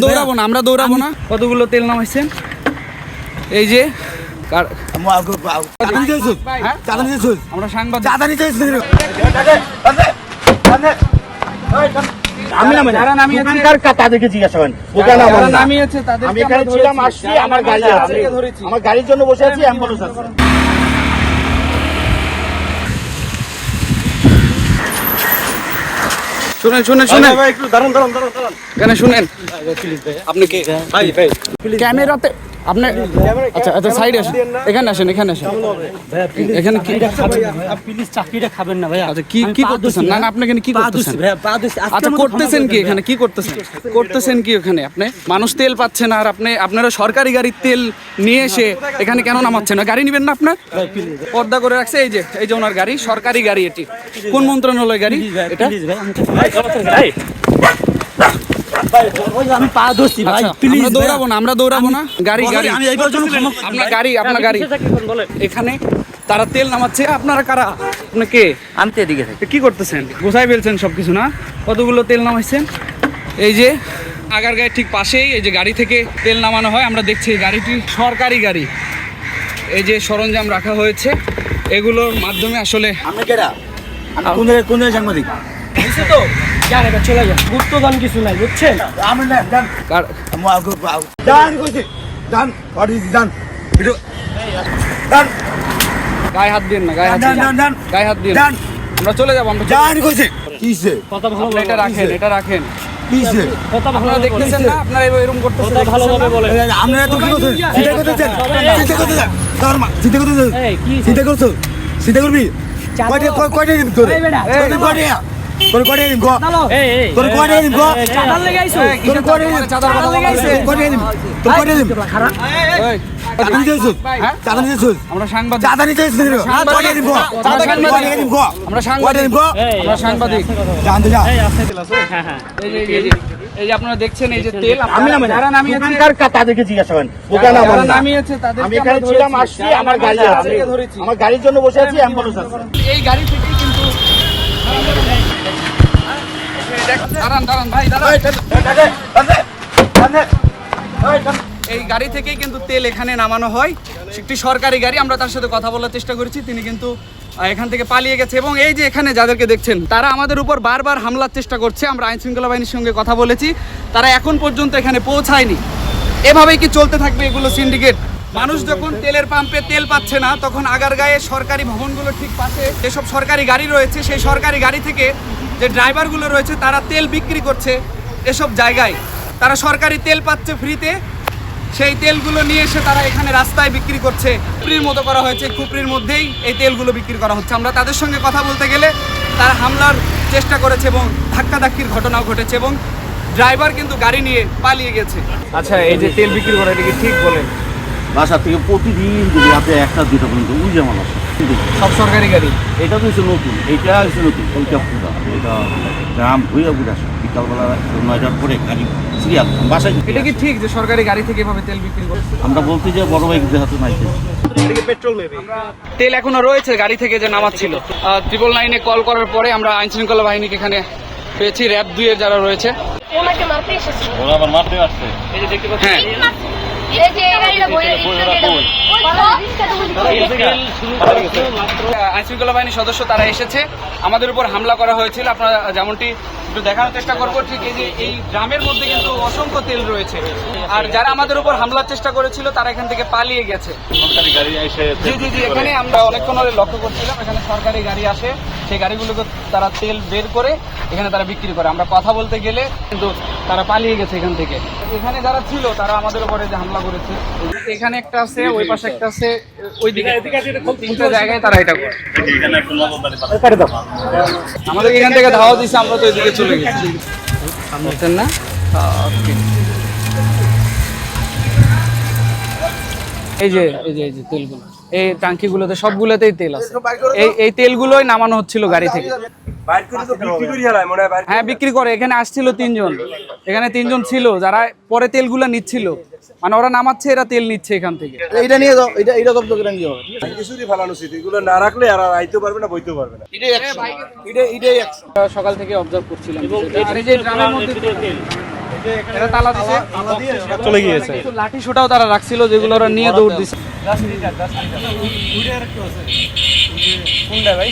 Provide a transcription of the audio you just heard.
দৌড়াবো না, আমরা দৌড়াবো না। কতগুলো তেল নামাইছেন? এই যে আমরা সাংবাদিক। আমার গাড়ির জন্য বসে আছি, অ্যাম্বুলেন্স আছে। শুনেন শুনেন শুনেন, কেন শুনেন? আপনি কে? ক্যামেরাতে আপনি, আচ্ছা আচ্ছা সাইডে আসেন, এখানে আসেন, এখানে আসেন। এখানে কি প্লিজ চাকরিটা খাবেন না ভাইয়া। আচ্ছা কি কি করতেছেন? না না, আপনি এখানে কি করতেছেন? আচ্ছা করতেছেন কি এখানে? কি করতেছেন? করতেছেন কি ওখানে? আপনি মানুষ তেল পাচ্ছে না, আর আপনারা সরকারি গাড়ির তেল নিয়ে এসে এখানে কেন নামাচ্ছেন না? গাড়ি নেবেন না আপনার? পর্দা করে রাখছে। এই যে ওনার গাড়ি, সরকারি গাড়ি। এটি কোন মন্ত্রণালয় গাড়ি এটা? আমি পা ধরছি ভাই, প্লিজ। আমরা দৌড়াবো না, আমরা দৌড়াবো না। গাড়ি গাড়ি আপনার গাড়ি এখানে তারা তেল নামাচ্ছে। আপনারা কারা? আপনি কে? আনতে এদিকে কি করতেছেন? গোছাই ফেলছেন সবকিছু না? কতগুলো তেল নামাইছেন? এই যে আগারগাঁয়ের ঠিক পাশেই এই যে গাড়ি থেকে তেল নামানো হয়, আমরা দেখছি এই গাড়িটি সরকারি গাড়ি। এই যে সরঞ্জাম রাখা হয়েছে, এগুলোর মাধ্যমে আসলে কোন সাংবাদিক তো চলে যান, গুপ্তধন কিছু নাই, বুঝছেন? গায়ে হাত দিন না, গায়ে হাত দিন। আমরা চলে যাবো, আমরা কথা ভালো এটা রাখেন, এটা রাখেন। কথা ভালো আপনারা দেখতেছেন না? আপনারা এরকম করতেছেন, ভালোভাবে বলেন। চিন্তা করবি কয়টা দিন তোর তোর কয়টা দিন গো, তোর কয়টা দিন গো, চাঁদার লেগে আইছো, তোর কয়টা দিন চাঁদার কথা বলছেন? কয়টা দিন তোর কয়টা দিন চাঁদা নিতে এসেছিস? চাঁদা নিতে এসেছিস? আমরা সাংবাদিক। চাঁদা নিতে এসেছিস? কয়টা দিন গো, কয়টা দিন গো, আমরা সাংবাদিক। আমরা সাংবাদিক। জানতে যা। এই যে আপনারা দেখছেন এই যে তেল, আমি নামে যারা নামিয়েছে তাদেরকে জিজ্ঞাসা করেন। যারা নামিয়েছে তাদের আমি এখানে ছিলাম, আসছি, আমার গাড়ি আছে, আমার গাড়ির জন্য বসে আছি, অ্যাম্বুলেন্স আছে। এই গাড়ি থেকেই কিন্তু দাঁড়ান ভাই, এই গাড়ি থেকেই কিন্তু তেল এখানে নামানো হয়। একটি সরকারি গাড়ি। আমরা তার সাথে কথা বলার চেষ্টা করেছি, তিনি কিন্তু এখান থেকে পালিয়ে গেছে। এবং এই যে এখানে যাদেরকে দেখছেন, তারা আমাদের উপর বারবার হামলার চেষ্টা করছে। আমরা আইন শৃঙ্খলা বাহিনীর সঙ্গে কথা বলেছি, তারা এখন পর্যন্ত এখানে পৌঁছায়নি। এভাবেই কি চলতে থাকবে এগুলো সিন্ডিকেট? মানুষ যখন তেলের পাম্পে তেল পাচ্ছে না, তখন আগারগাঁয়ে সরকারি ভবনগুলো ঠিক পাশে যেসব সরকারি গাড়ি রয়েছে, সেই সরকারি গাড়ি থেকে যে ড্রাইভারগুলো রয়েছে তারা তেল বিক্রি করছে এসব জায়গায়। তারা সরকারি তেল পাচ্ছে ফ্রিতে, সেই তেলগুলো নিয়ে এসে তারা এখানে রাস্তায় বিক্রি করছে। খুপরির মতো করা হয়েছে, খুপরির মধ্যেই এই তেলগুলো বিক্রি করা হচ্ছে। আমরা তাদের সঙ্গে কথা বলতে গেলে তারা হামলার চেষ্টা করেছে এবং ধাক্কাধাক্কির ঘটনাও ঘটেছে এবং ড্রাইভার কিন্তু গাড়ি নিয়ে পালিয়ে গেছে। আচ্ছা, এই যে তেল বিক্রি করে, এটা কি ঠিক বলেন? বাসা থেকে প্রতিদিন যদি আপনি 1টা-2টা পর্যন্ত ওই যেমন আসে, সব সরকারি গাড়ি। এটা তো হচ্ছে নতুন, এইটা হচ্ছে নতুন, ওইটা পুরা, এটা গ্রাম হইয়া ঘুরে আসে। বিকালবেলা 9টার পরে গাড়ি সিরিয়াল বাসায়। এটা কি ঠিক যে সরকারি গাড়ি থেকে এভাবে তেল বিক্রি করে? আমরা বলতে যে বড় ভাই হাতে নাই তেল এখনো রয়েছে গাড়ি থেকে যে নামাচ্ছিল। 999-এ কল করার পরে আমরা আইন শৃঙ্খলা বাহিনীকে এখানে পেয়েছি, র্যাব 2 এর যারা রয়েছে। ওনাকে মারতে এসেছে। ওরা আবার মারতে আসছে। এই যে দেখতে পাচ্ছেন, হ্যাঁ, এই যে এই গাড়িটা বইয়ে আইন শৃঙ্খলা বাহিনীর সদস্য তারা এসেছে, আমাদের উপর হামলা করা হয়েছিল। আপনারা যেমনটি একটু দেখানোর চেষ্টা করবো, ঠিক এই যে এই ড্রামের মধ্যে কিন্তু অসংখ্য তেল রয়েছে। আর যারা আমাদের উপর হামলার চেষ্টা করেছিল তারা এখান থেকে পালিয়ে গেছে। সরকারি গাড়ি এসে জি, এখানে আমরা অনেকক্ষণ ধরে লক্ষ্য করছিলাম, এখানে সরকারি গাড়ি আসে, সেই গাড়িগুলোকে তারা তেল বের করে এখানে তারা বিক্রি করে। আমরা কথা বলতে গেলে কিন্তু তারা পালিয়ে গেছে এখান থেকে। এখানে যারা ছিল তারা আমাদের উপরে যে হামলা করেছে, এখানে একটা আছে, ওই পাশে একটা আছে, ওই দিকে 3টা জায়গায় তারা এটা করে। আমাদের এখান থেকে ধাওয়া দিচ্ছে, আমরা তো এদিকে চলে গেছি, বুঝছেন না? এই যে তেলগুলো, এই টাঙ্কিগুলোতে সবগুলোতেই তেল আছে। এই তেলগুলোই নামানো হচ্ছিল গাড়ি থেকে। বাইর করে তো বিক্রি করে হেলায় মনে হয় বাইর হ্যাঁ বিক্রি করে। এখানে আসছিল তিনজন, এখানে তিনজন ছিল যারা পরে তেলগুলা নিচ্ছিল, মানে ওরা নামাচ্ছে, এরা তেল নিচ্ছে এখান থেকে। এইটা নিয়ে যাও, এইটা জব্দ করে নিয়ে যাও। কিছুরই ফেলানো উচিত, এগুলো না রাখলে আর আইতেও পারবে না, বইতেও পারবে না। এটাই একশো। সকাল থেকে অবজার্ভ করছিলাম আর এই যে ড্রামের মধ্যে এরা তালা দিছে, চলে গিয়েছে। কিছু লাঠি সোটাও তারা রাখছিল যেগুলো ওরা নিয়ে দৌড় দিছে। কোনটা ভাই?